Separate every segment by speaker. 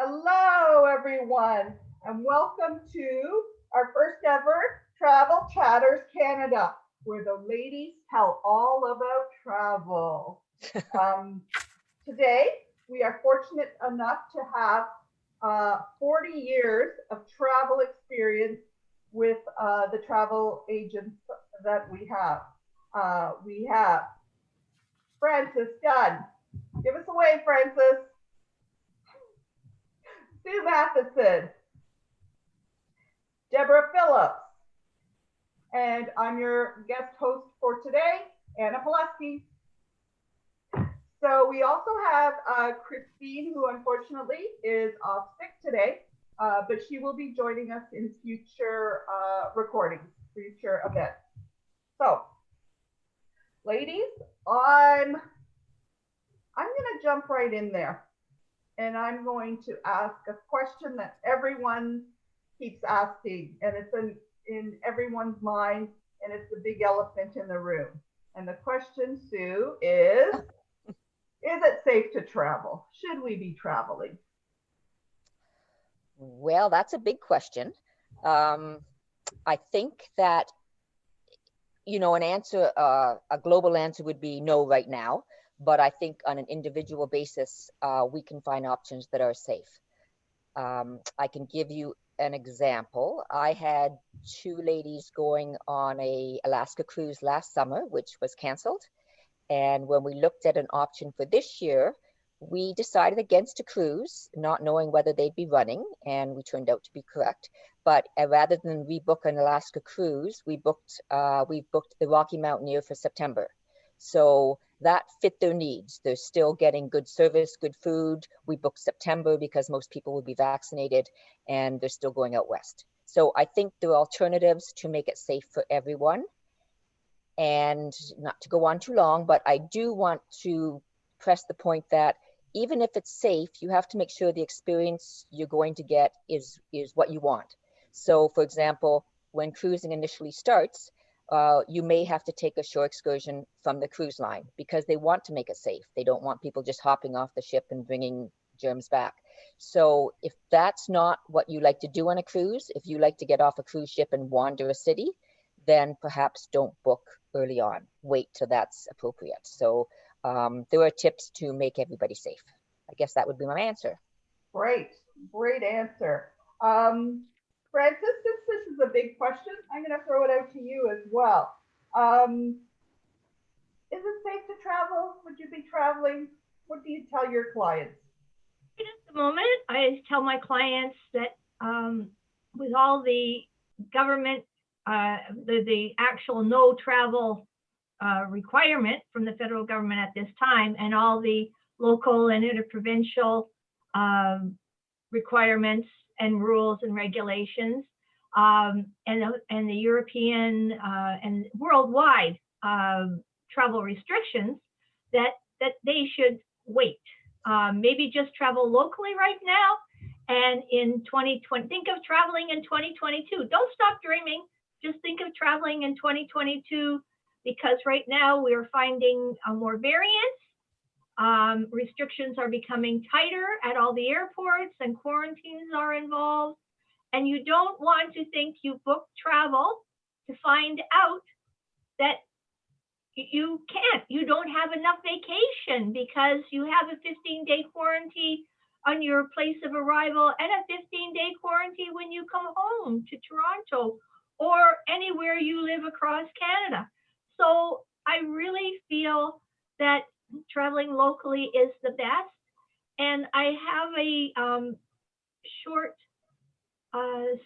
Speaker 1: Hello, everyone, and welcome to our first ever Travel Chatters Canada, where the ladies tell all about travel. Um, Today, we are fortunate enough to have 40 years of travel experience with the travel agents that we have. We have Francis Gunn. Give us away, Francis. Sue Matheson, Deborah Phillips, and I'm your guest host for today, Anna Pulaski. So we also have Christine, who unfortunately is off sick today, but she will be joining us in future recordings, future events. So, ladies, I'm going to jump right in there, and I'm going to ask a question that everyone keeps asking, and it's in everyone's mind, and it's the big elephant in the room. And the question, Sue, is it safe to travel? Should we be traveling?
Speaker 2: Well, that's a big question. I think that, a global answer would be no right now. But I think on an individual basis, we can find options that are safe. I can give you an example. I had two ladies going on a Alaska cruise last summer, which was canceled. And when we looked at an option for this year, we decided against a cruise, not knowing whether they'd be running, and we turned out to be correct. But rather than rebook an Alaska cruise, we booked the Rocky Mountaineer for September. So that fit their needs. They're still getting good service, good food. We booked September because most people would be vaccinated, and they're still going out west. So I think there are alternatives to make it safe for everyone. And not to go on too long, but I do want to press the point that even if it's safe, you have to make sure the experience you're going to get is what you want. So for example, when cruising initially starts, you may have to take a shore excursion from the cruise line because they want to make it safe. They don't want people just hopping off the ship and bringing germs back. So if that's not what you like to do on a cruise, if you like to get off a cruise ship and wander a city, then perhaps don't book early on. Wait till that's appropriate. So there are tips to make everybody safe. I guess that would be my answer.
Speaker 1: Great, great answer. Um, Francis, since this is a big question, I'm going to throw it out to you as well. Um, is it safe to travel? Would you be traveling? What do you tell your clients?
Speaker 3: At the moment, I tell my clients that with all the government, the actual no travel requirement from the federal government at this time, and all the local and interprovincial requirements and rules and regulations, and the European and worldwide travel restrictions, that they should wait. Maybe just travel locally right now, and in 2020, think of traveling in 2022. Don't stop dreaming. Just think of traveling in 2022, because right now we are finding more variants. Restrictions are becoming tighter at all the airports, and quarantines are involved. And you don't want to think you booked travel to find out that you don't have enough vacation because you have a 15-day quarantine on your place of arrival and a 15-day quarantine when you come home to Toronto or anywhere you live across Canada. So I really feel that traveling locally is the best. And I have a short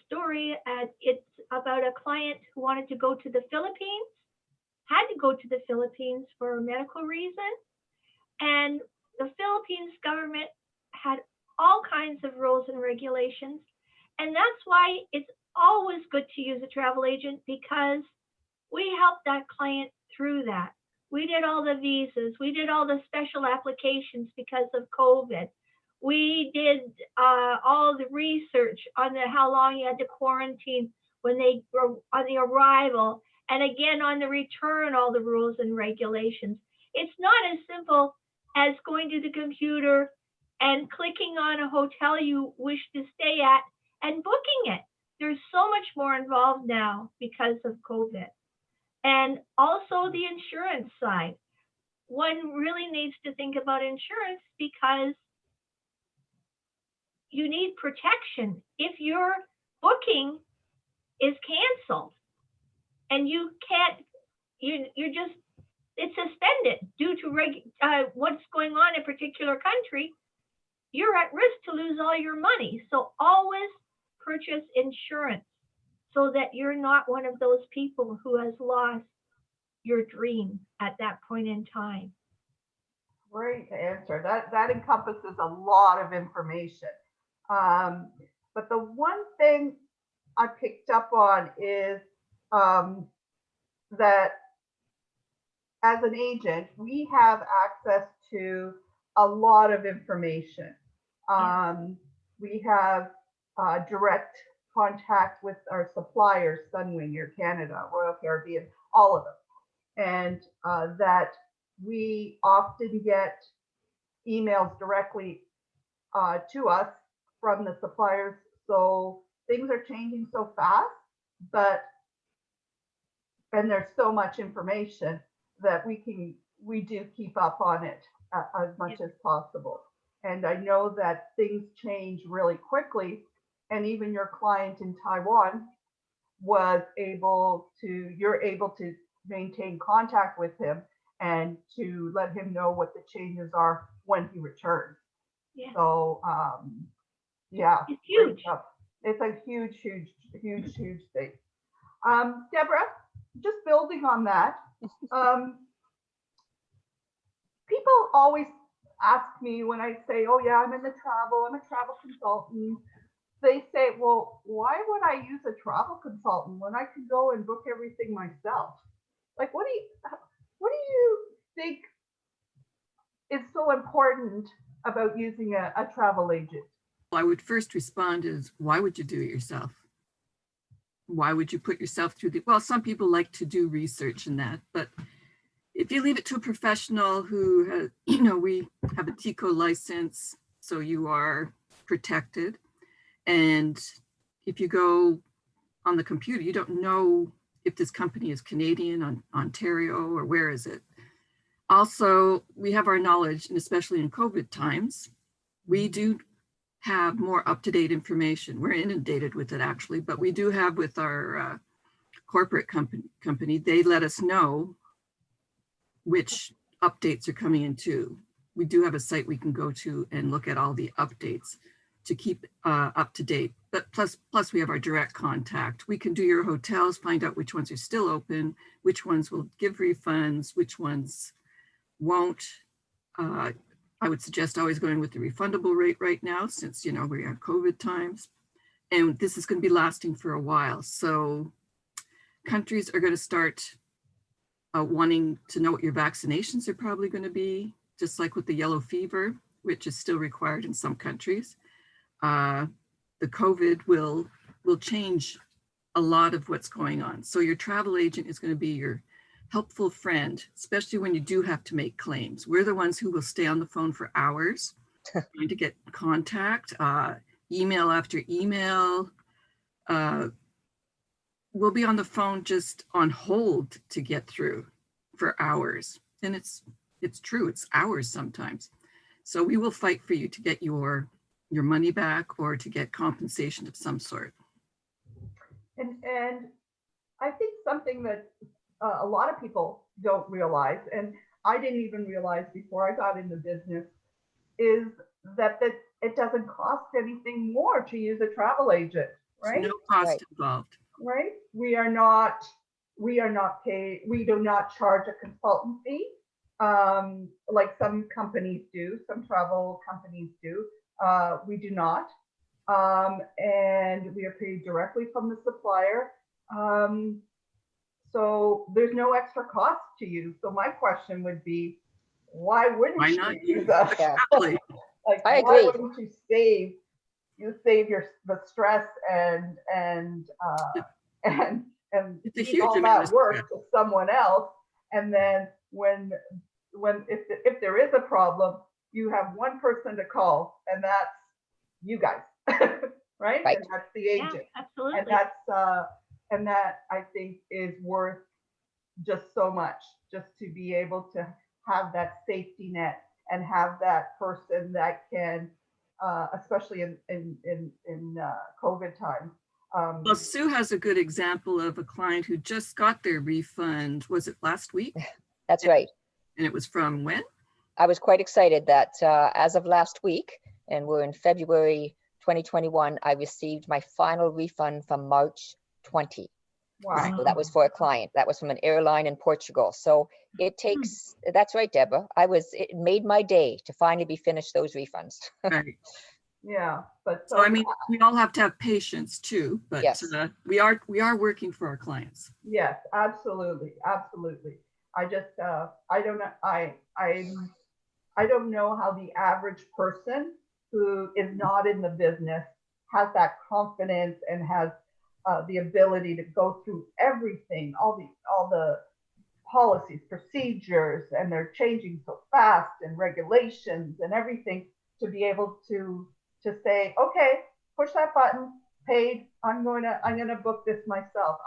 Speaker 3: story. It's about a client who wanted to go to the Philippines, had to go to the Philippines for a medical reason. And the Philippines government had all kinds of rules and regulations. And that's why it's always good to use a travel agent, because we helped that client through that. We did all the visas. We did all the special applications because of COVID. We did all the research on how long you had to quarantine when they were on the arrival, and again on the return, all the rules and regulations. It's not as simple as going to the computer, and clicking on a hotel you wish to stay at and booking it. There's so much more involved now because of COVID. And also the insurance side. One really needs to think about insurance because you need protection. If your booking is canceled and you can't, you're just, it's suspended due to what's going on in a particular country, you're at risk to lose all your money. So always purchase insurance so that you're not one of those people who has lost your dream at that point in time.
Speaker 1: Great answer. That encompasses a lot of information. But the one thing I picked up on is that as an agent, we have access to a lot of information. We have direct contact with our suppliers, Sunwing, Air Canada, Royal Caribbean, all of them. And that we often get emails directly to us from the suppliers. So things are changing so fast, and there's so much information that we do keep up on it as much as possible. And I know that things change really quickly, and even your client in Taiwan you're able to maintain contact with him and to let him know what the changes are when he returns.
Speaker 3: Yeah.
Speaker 1: So yeah,
Speaker 3: it's huge.
Speaker 1: It's a huge thing. Deborah, just building on that, people always ask me when I say, oh yeah, I'm a travel consultant. They say, well, why would I use a travel consultant when I can go and book everything myself? Like, what do you think is so important about using a travel agent?
Speaker 4: I would first respond is, why would you do it yourself? Why would you put yourself through well, some people like to do research in that, but if you leave it to a professional who has, we have a TICO license, so you are protected. And if you go on the computer, you don't know if this company is Canadian, Ontario, or where is it. Also, we have our knowledge, and especially in COVID times, we do have more up-to-date information. We're inundated with it actually, but we do have with our corporate company, they let us know which updates are coming in too. We do have a site we can go to and look at all the updates to keep up to date. But plus we have our direct contact. We can do your hotels, find out which ones are still open, which ones will give refunds, which ones won't. I would suggest always going with the refundable rate right now, since we're in COVID times, and this is going to be lasting for a while. So countries are going to start wanting to know what your vaccinations are probably going to be, just like with the yellow fever, which is still required in some countries. The COVID will change a lot of what's going on. So your travel agent is going to be your helpful friend, especially when you do have to make claims. We're the ones who will stay on the phone for hours trying to get contact, email after email. We'll be on the phone just on hold to get through for hours. And it's true, it's hours sometimes. So we will fight for you to get your money back or to get compensation of some sort.
Speaker 1: And I think something that a lot of people don't realize, and I didn't even realize before I got in the business, is that it doesn't cost anything more to use a travel agent, right?
Speaker 4: There's no cost involved.
Speaker 1: Right? We are not paid, we do not charge a consultant fee like some companies do, some travel companies do. We do not. And we are paid directly from the supplier. So there's no extra cost to you. So my question would be, why wouldn't you use that?
Speaker 4: Exactly.
Speaker 1: Like,
Speaker 2: I
Speaker 1: why
Speaker 2: agree.
Speaker 1: wouldn't you save the stress and
Speaker 4: It's a
Speaker 1: leave
Speaker 4: huge
Speaker 1: all
Speaker 4: amount
Speaker 1: that
Speaker 4: of
Speaker 1: work
Speaker 4: stress.
Speaker 1: to someone else? And then if there is a problem, you have one person to call, and that's you guys, right?
Speaker 2: Right.
Speaker 1: And that's the
Speaker 3: Yeah,
Speaker 1: agent.
Speaker 3: absolutely.
Speaker 1: And that I think is worth just so much, just to be able to have that safety net and have that person that can, especially in COVID time.
Speaker 4: Well, Sue has a good example of a client who just got their refund. Was it last week?
Speaker 2: That's right.
Speaker 4: And it was from when?
Speaker 2: I was quite excited that as of last week, and we're in February 2021, I received my final refund from March 20.
Speaker 1: Wow.
Speaker 2: So that was for a client. That was from an airline in Portugal. So it takes, that's right, Deborah. It made my day to finally be finished those refunds.
Speaker 4: Right.
Speaker 1: Yeah, but
Speaker 4: So I mean, we all have to have patience too, but
Speaker 2: Yes.
Speaker 4: we are working for our clients.
Speaker 1: yes, absolutely, absolutely. I just, I don't know, I don't know how the average person who is not in the business has that confidence and has the ability to go through everything, all the policies, procedures, and they're changing so fast, and regulations and everything, to be able to say, okay, push that button, paid. I'm gonna book this myself.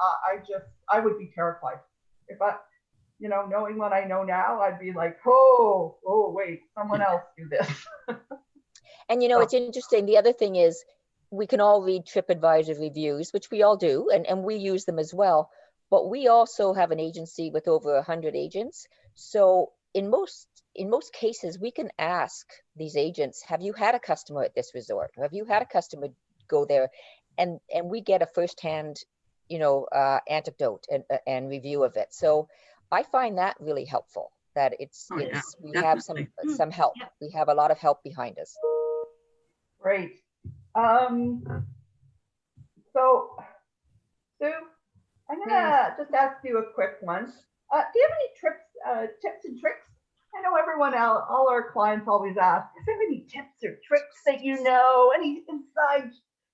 Speaker 1: I would be terrified if I, knowing what I know now, I'd be like, oh, wait, someone else do this.
Speaker 2: And it's interesting. The other thing is we can all read TripAdvisor reviews, which we all do, and we use them as well. But we also have an agency with over 100 agents. So in most cases, we can ask these agents, have you had a customer at this resort? Or have you had a customer go there? And we get a firsthand, anecdote and review of it. So I find that really helpful, that we have some help.
Speaker 3: Yeah.
Speaker 2: We have a lot of help behind us.
Speaker 1: Great. So, Sue, I'm gonna just ask you a quick one. Do you have any tips and tricks? I know everyone else, all our clients always ask, is there any tips or tricks that any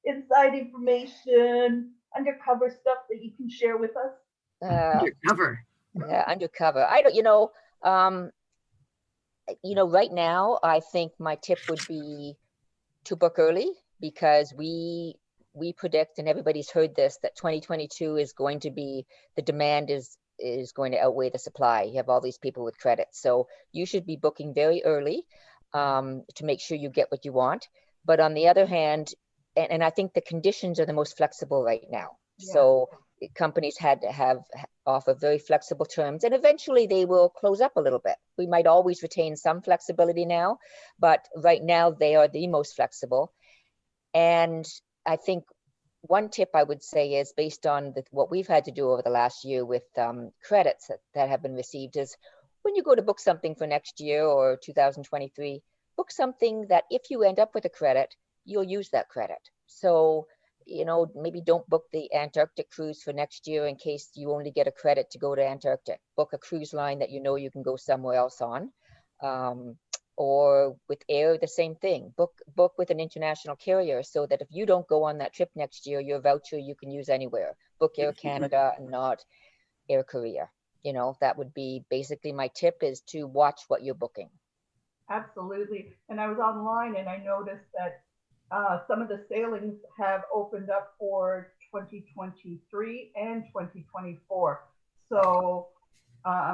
Speaker 1: inside information, undercover stuff that you can share with us?
Speaker 4: Undercover.
Speaker 2: Yeah, undercover. I don't, right now, I think my tip would be to book early, because we predict, and everybody's heard this, that 2022 is going to be, the demand is going to outweigh the supply. You have all these people with credit. So you should be booking very early to make sure you get what you want. But on the other hand, and I think the conditions are the most flexible right now. Yeah. So companies had to offer very flexible terms, and eventually they will close up a little bit. We might always retain some flexibility now, but right now they are the most flexible. And I think one tip I would say is, based on what we've had to do over the last year with credits that have been received, is when you go to book something for next year or 2023, book something that if you end up with a credit, you'll use that credit. So, maybe don't book the Antarctic cruise for next year in case you only get a credit to go to Antarctic. Book a cruise line that you can go somewhere else on. Or with air, the same thing. Book with an international carrier, so that if you don't go on that trip next year, your voucher you can use anywhere. Book Air Canada and not Air Korea. That would be basically my tip, is to watch what you're booking.
Speaker 1: Absolutely. And I was online and I noticed that some of the sailings have opened up for 2023 and 2024. So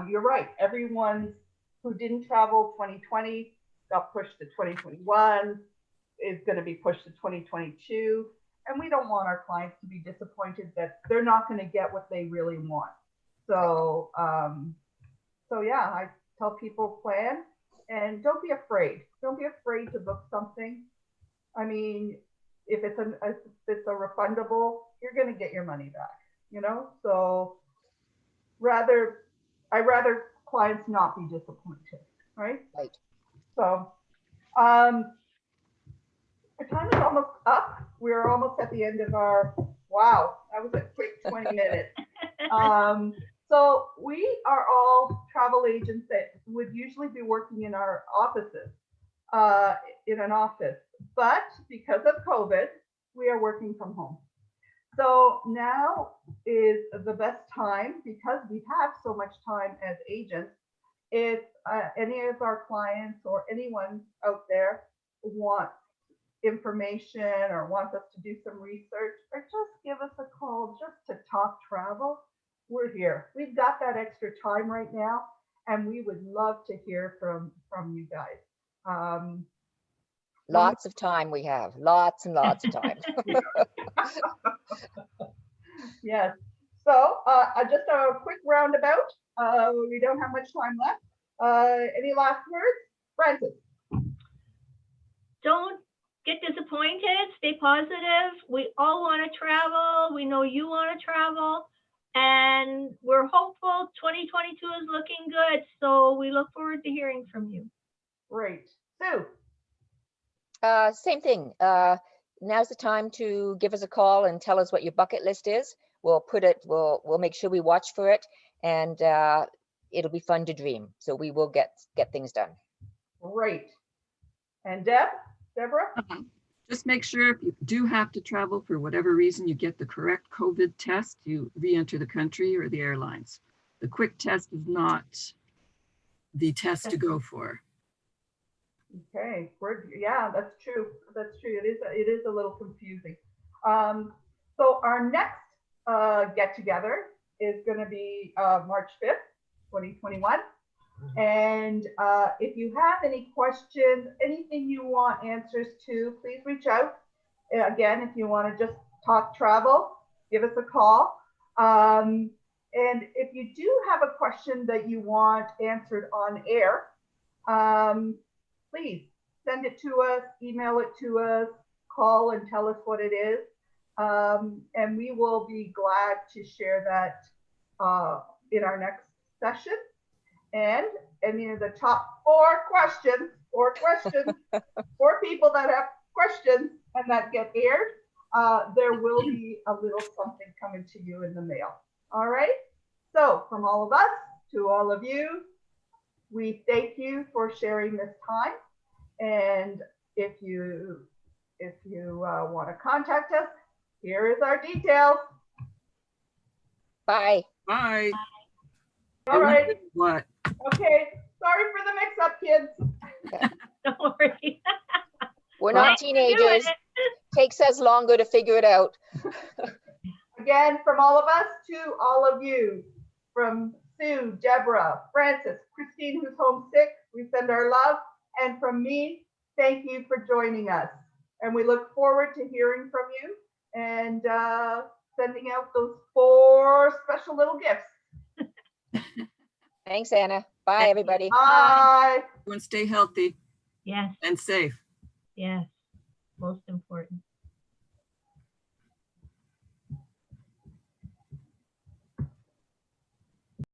Speaker 1: you're right. Everyone who didn't travel 2020 got pushed to 2021, is going to be pushed to 2022. And we don't want our clients to be disappointed that they're not going to get what they really want. So, yeah, I tell people, plan, and don't be afraid. Don't be afraid to book something. I mean, if it's a refundable, you're going to get your money back, So I'd rather clients not be disappointed, right?
Speaker 2: Right.
Speaker 1: So, our time is almost up. We're almost at the end of wow, that was a quick 20 minutes. So we are all travel agents that would usually be working in our offices, in an office, but because of COVID, we are working from home. So now is the best time, because we have so much time as agents, if any of our clients or anyone out there wants information or wants us to do some research, or just give us a call just to talk travel, we're here. We've got that extra time right now, and we would love to hear from you guys.
Speaker 2: Lots of time we have, lots and lots of time.
Speaker 1: Yes. So just a quick roundabout. We don't have much time left. Any last words? Francis?
Speaker 3: Don't get disappointed. Stay positive. We all want to travel. We know you want to travel. And we're hopeful 2022 is looking good. So we look forward to hearing from you.
Speaker 1: Great. Sue?
Speaker 2: Same thing. Now's the time to give us a call and tell us what your bucket list is. We'll make sure we watch for it, and it'll be fun to dream. So we will get things done.
Speaker 1: Great. And Deborah?
Speaker 4: Just make sure if you do have to travel for whatever reason, you get the correct COVID test, you re-enter the country or the airlines. The quick test is not the test to go for.
Speaker 1: Okay, yeah, that's true. That's true. It is a little confusing. So our next get together is going to be March 5th, 2021. And if you have any questions, anything you want answers to, please reach out. Again, if you want to just talk travel, give us a call. And if you do have a question that you want answered on air, please send it to us, email it to us, call and tell us what it is. And we will be glad to share that in our next session. And any of the top four questions, for people that have questions and that get aired, there will be a little something coming to you in the mail. All right. So from all of us to all of you, we thank you for sharing this time. And if you want to contact us, here is our details.
Speaker 2: Bye.
Speaker 4: Bye.
Speaker 1: All right.
Speaker 4: What?
Speaker 1: Okay. Sorry for the mix-up, kids.
Speaker 3: Don't worry.
Speaker 2: We're not teenagers. Takes us longer to figure it out.
Speaker 1: Again, from all of us to all of you, from Sue, Deborah, Francis, Christine, who's homesick, we send our love. And from me, thank you for joining us. And we look forward to hearing from you and sending out those 4 special little gifts.
Speaker 2: Thanks, Anna. Bye, everybody.
Speaker 1: Bye.
Speaker 4: Everyone stay healthy
Speaker 3: Yes,
Speaker 4: and safe.
Speaker 3: yes.